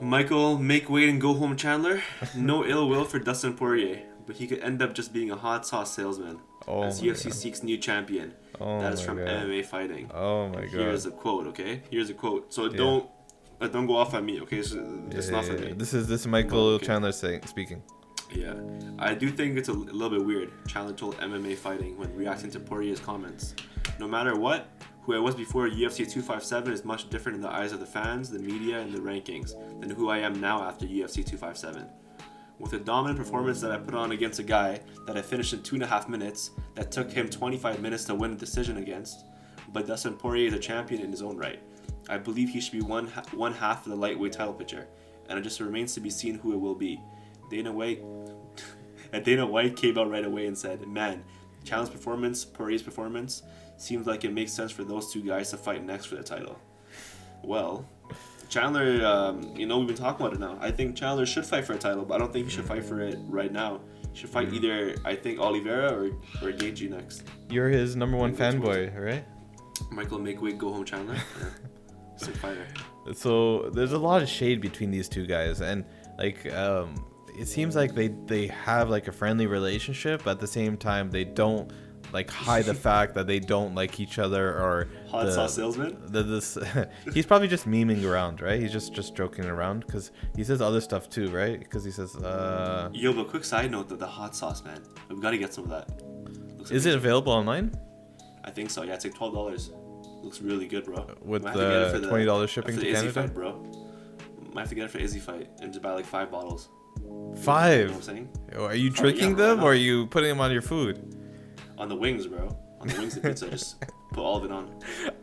Michael, make weight and go home Chandler. No ill will for Dustin Poirier, but he could end up just being a hot sauce salesman as UFC seeks new champion. That is from MMA Fighting. Oh my god. Here's a quote, okay? Here's a quote. So don't go off on me, okay? So it's not for me. This is Michael Chandler speaking. Yeah, I do think it's a little bit weird. Chandler told MMA Fighting when reacting to Poirier's comments. No matter what, who I was before UFC 257 is much different in the eyes of the fans, the media, and the rankings than who I am now after UFC 257. With a dominant performance that I put on against a guy that I finished in 2.5 minutes, that took him 25 minutes to win a decision against, but Dustin Poirier is a champion in his own right. I believe he should be one half of the lightweight title picture, and it just remains to be seen who it will be. Dana White came out right away and said, "Man, Chandler's performance, Poirier's performance, seems like it makes sense for those two guys to fight next for the title." Well, Chandler, we've been talking about it now. I think Chandler should fight for a title, but I don't think he should fight for it right now. He should fight either, I think, Oliveira or Gaethje next. You're his number one fanboy, right? Michael, make weight, go home Chandler. Yeah. Sick fighter. So there's a lot of shade between these two guys, and it seems like they have like a friendly relationship, but at the same time they don't like hide the fact that they don't like each other or hot sauce salesman. He's probably just memeing around, right? He's just joking around because he says other stuff too, right? Because he says Yo, but quick side note, the hot sauce, man, we've got to get some of that. Is it available online? I think so. Yeah, it's like $12. Looks really good, bro. With the $20 shipping to Canada, fight, bro. Might have to get it for Izzy fight and just buy like 5 bottles. 5? You know what I'm saying? Are you drinking them or are you putting them on your food? On the wings, bro. On the wings of pizza, just put all of it on.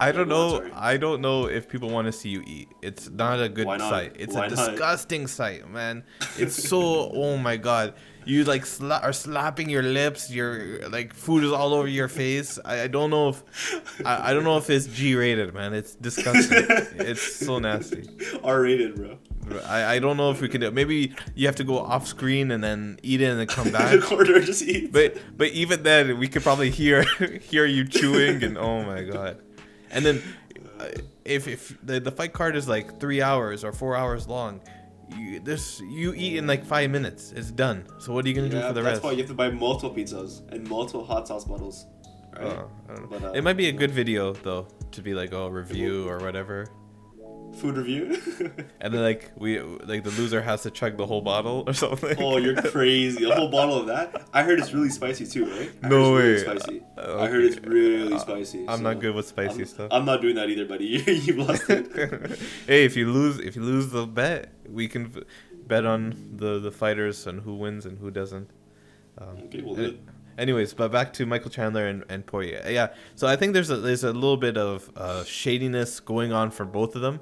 I don't know. I don't know if people want to see you eat. It's not a good sight. It's a disgusting sight, man. It's so. Oh my god. You like are slapping your lips. Your like food is all over your face. I don't know if I don't know if it's G-rated, man. It's disgusting. It's so nasty. R-rated, bro. I don't know if we can do it. Maybe you have to go off screen and then eat it and then come back. The corner just eat. But even then, we could probably hear you chewing and oh my god. And then if the fight card is like 3 hours or 4 hours long, you eat in like 5 minutes. It's done. So what are you gonna do for the rest? That's why you have to buy multiple pizzas and multiple hot sauce bottles. Right? I don't know. But, it might be a good video though to be like a review or whatever. Food review. And then the loser has to chug the whole bottle or something. Oh, you're crazy! A whole bottle of that? I heard it's really spicy too, right? No way. Really spicy. Okay. I heard it's really spicy. I'm not good with spicy stuff. I'm not doing that either, buddy. You lost it. Hey, if you lose the bet, we can bet on the fighters and who wins and who doesn't. Okay, we'll do it. Anyways, but back to Michael Chandler and Poirier. Yeah, so I think there's a little bit of shadiness going on for both of them.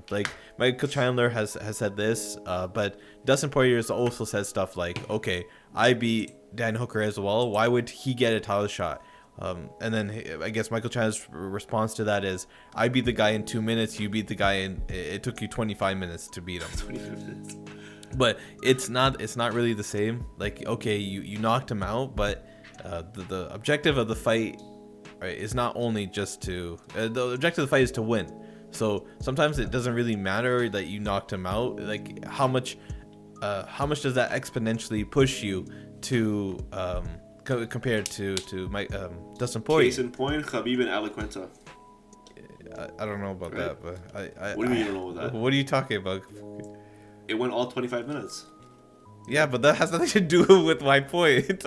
Like Michael Chandler has said this, but Dustin Poirier has also said stuff like, okay, I beat Dan Hooker as well. Why would he get a title shot? And then I guess Michael Chandler's response to that is, I beat the guy in 2 minutes. You beat the guy it took you 25 minutes to beat him. 25 minutes. But it's not really the same. Like, okay, you knocked him out, but the objective of the fight, right, is not only just to the objective of the fight is to win. So sometimes it doesn't really matter that you knocked him out. Like how much does that exponentially push you to compared to Dustin Poirier? Case in point, Khabib and Aliquenta. I don't know about that, but what do you mean you don't know about that? What are you talking about? It went all 25 minutes. Yeah, but that has nothing to do with my point.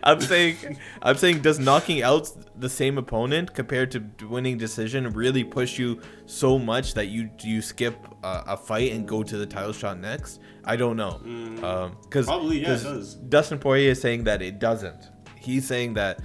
I'm saying does knocking out the same opponent compared to winning decision really push you so much that you skip a fight and go to the title shot next? I don't know. Because probably it does. Dustin Poirier is saying that it doesn't. He's saying that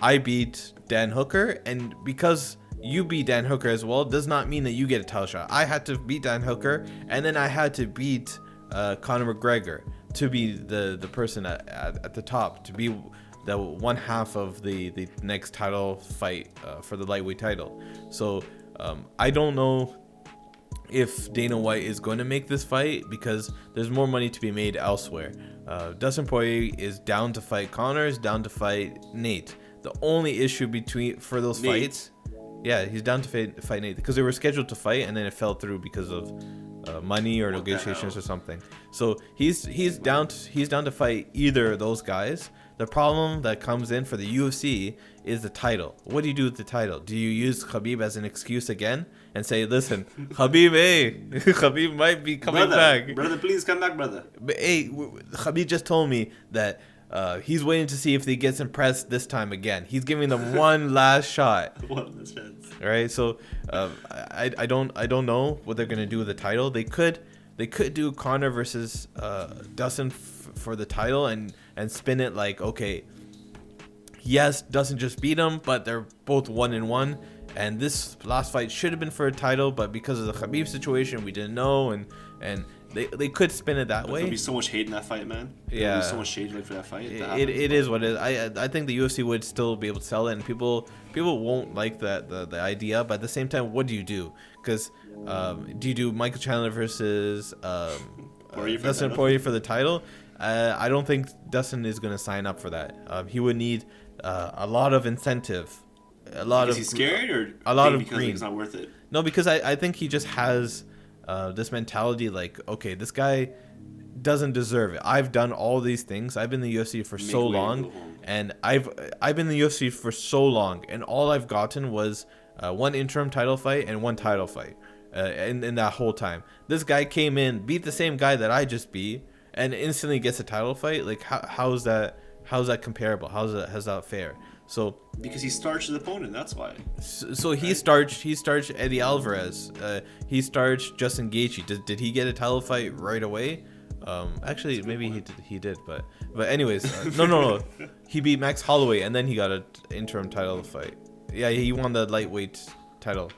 I beat Dan Hooker, and because you beat Dan Hooker as well does not mean that you get a title shot. I had to beat Dan Hooker, and then I had to beat Conor McGregor to be the person at the top, to be the one half of the next title fight for the lightweight title. So I don't know if Dana White is going to make this fight because there's more money to be made elsewhere. Dustin Poirier is down to fight Conor, is down to fight Nate. The only issue for those fights, yeah, he's down to fight Nate because they were scheduled to fight and then it fell through because of money or negotiations or something. So he's down to fight either of those guys. The problem that comes in for the UFC is the title. What do you do with the title? Do you use Khabib as an excuse again and say, listen, Khabib, Khabib might be coming back. Brother, please come back, brother. But, hey, Khabib just told me that he's waiting to see if he gets impressed this time again. He's giving them one last shot. One last chance. All right, so I don't know what they're gonna do with the title. They could do Conor versus Dustin for the title and spin it like, okay, yes, Dustin just beat him, but they're both 1-1, and this last fight should have been for a title, but because of the Khabib situation, we didn't know, and they could spin it that way. There'll be so much hate in that fight, man. There'll be so much hate for that fight. It is what it is. I think the UFC would still be able to sell it, and people won't like the idea, but at the same time, what do you do? Because do you do Michael Chandler versus Dustin Poirier for the title? I don't think Dustin is going to sign up for that. He would need a lot of incentive. Is he scared or a lot of because green? It's not worth it? No, because I think he just has this mentality like, okay, this guy doesn't deserve it. I've done all these things. I've been in the UFC for so long, and I've been in the UFC for so long, and all I've gotten was one interim title fight and one title fight in that whole time. This guy came in, beat the same guy that I just beat, and instantly gets a title fight. Like, how's that comparable? How's that fair? So because he starched his opponent, that's why. So he starched Eddie Alvarez. He starched Justin Gaethje. Did he get a title fight right away? Actually, maybe he did, but anyways, no. He beat Max Holloway, and then he got an interim title fight. Yeah, he won the lightweight title,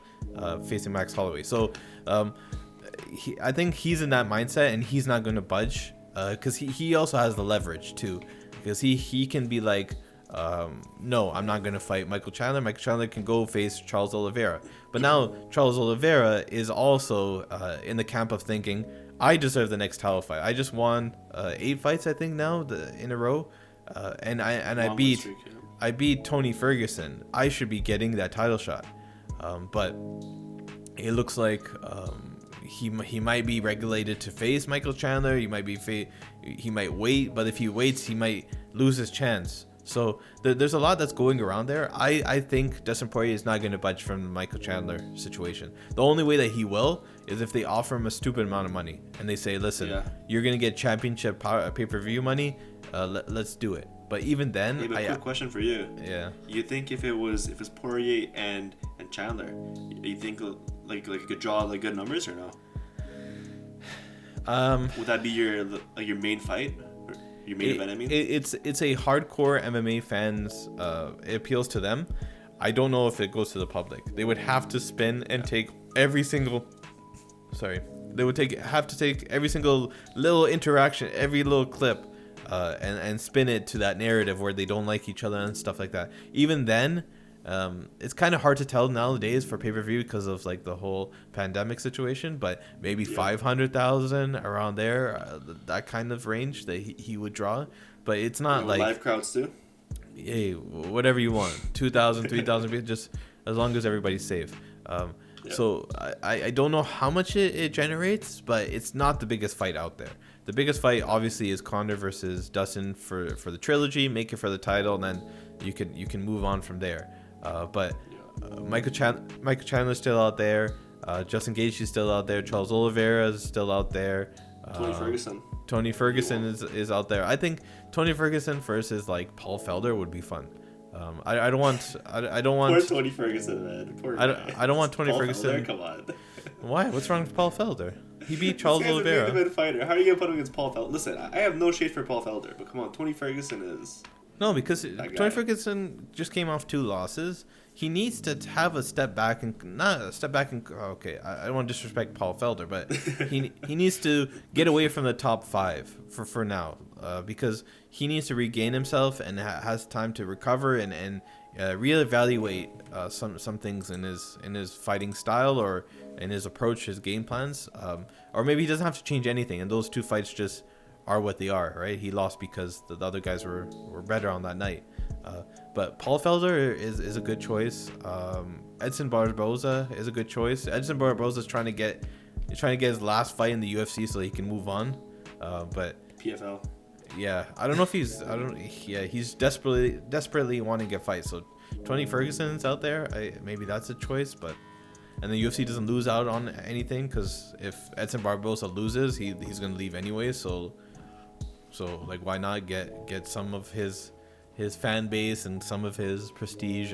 facing Max Holloway. So, I think he's in that mindset, and he's not going to budge, because he also has the leverage too, because he can be like, no, I'm not going to fight Michael Chandler. Michael Chandler can go face Charles Oliveira. But now Charles Oliveira is also in the camp of thinking, I deserve the next title fight. I just won 8 fights, I think, now in a row, and I beat Tony Ferguson. I should be getting that title shot, but it looks like he might be regulated to face Michael Chandler. He might wait, but if he waits, he might lose his chance. So there's a lot that's going around there. I think Dustin Poirier is not going to budge from the Michael Chandler situation. The only way that he will is if they offer him a stupid amount of money and they say, listen, you're going to get championship pay-per-view money. Let's do it. But even then, hey, but quick question for you. Yeah. You think if it's Poirier and Chandler, you think like you could draw like good numbers or no? Would that be your main fight? Your main event, I mean? It's a hardcore MMA fans. It appeals to them. I don't know if it goes to the public. They would have to spin and take every single. Sorry, they would have to take every single little interaction, every little clip, and spin it to that narrative where they don't like each other and stuff like that. Even then, it's kind of hard to tell nowadays for pay-per-view because of like the whole pandemic situation, but maybe 500,000 around there, that kind of range that he would draw. But it's not like live crowds too. Hey, whatever you want, 2,000, 3,000 people, just as long as everybody's safe. So I don't know how much it generates, but it's not the biggest fight out there. The biggest fight obviously is Conor versus Dustin for the trilogy, make it for the title, and then you can move on from there. But Michael Chandler's still out there. Justin Gaethje's still out there. Charles Oliveira is still out there. Tony Ferguson is out there. I think Tony Ferguson versus like Paul Felder would be fun. I don't want Poor Tony Ferguson, man. Poor guy. I don't want Tony Paul Ferguson. Felder, come on. Why? What's wrong with Paul Felder? He beat Charles Oliveira. He's a main fighter. How are you gonna put him against Paul Felder? Listen, I have no shade for Paul Felder, but come on, Tony Ferguson is. No, because Tony Ferguson just came off 2 losses. He needs to have a step back and okay, I don't want to disrespect Paul Felder, but he needs to get away from the top 5 for now, because he needs to regain himself and has time to recover and reevaluate some things in his fighting style or in his approach, his game plans, or maybe he doesn't have to change anything, and those 2 fights just are what they are, right? He lost because the other guys were better on that night. But Paul Felder is a good choice. Edson Barboza is a good choice. Edson Barboza is trying to get He's trying to get his last fight in the UFC so he can move on. But PFL. yeah, I don't know if he's he's desperately wanting to get fights. So Tony Ferguson's out there. Maybe that's a choice, but and the UFC doesn't lose out on anything because if Edson Barbosa loses, he's gonna leave anyway. So like, why not get some of his fan base and some of his prestige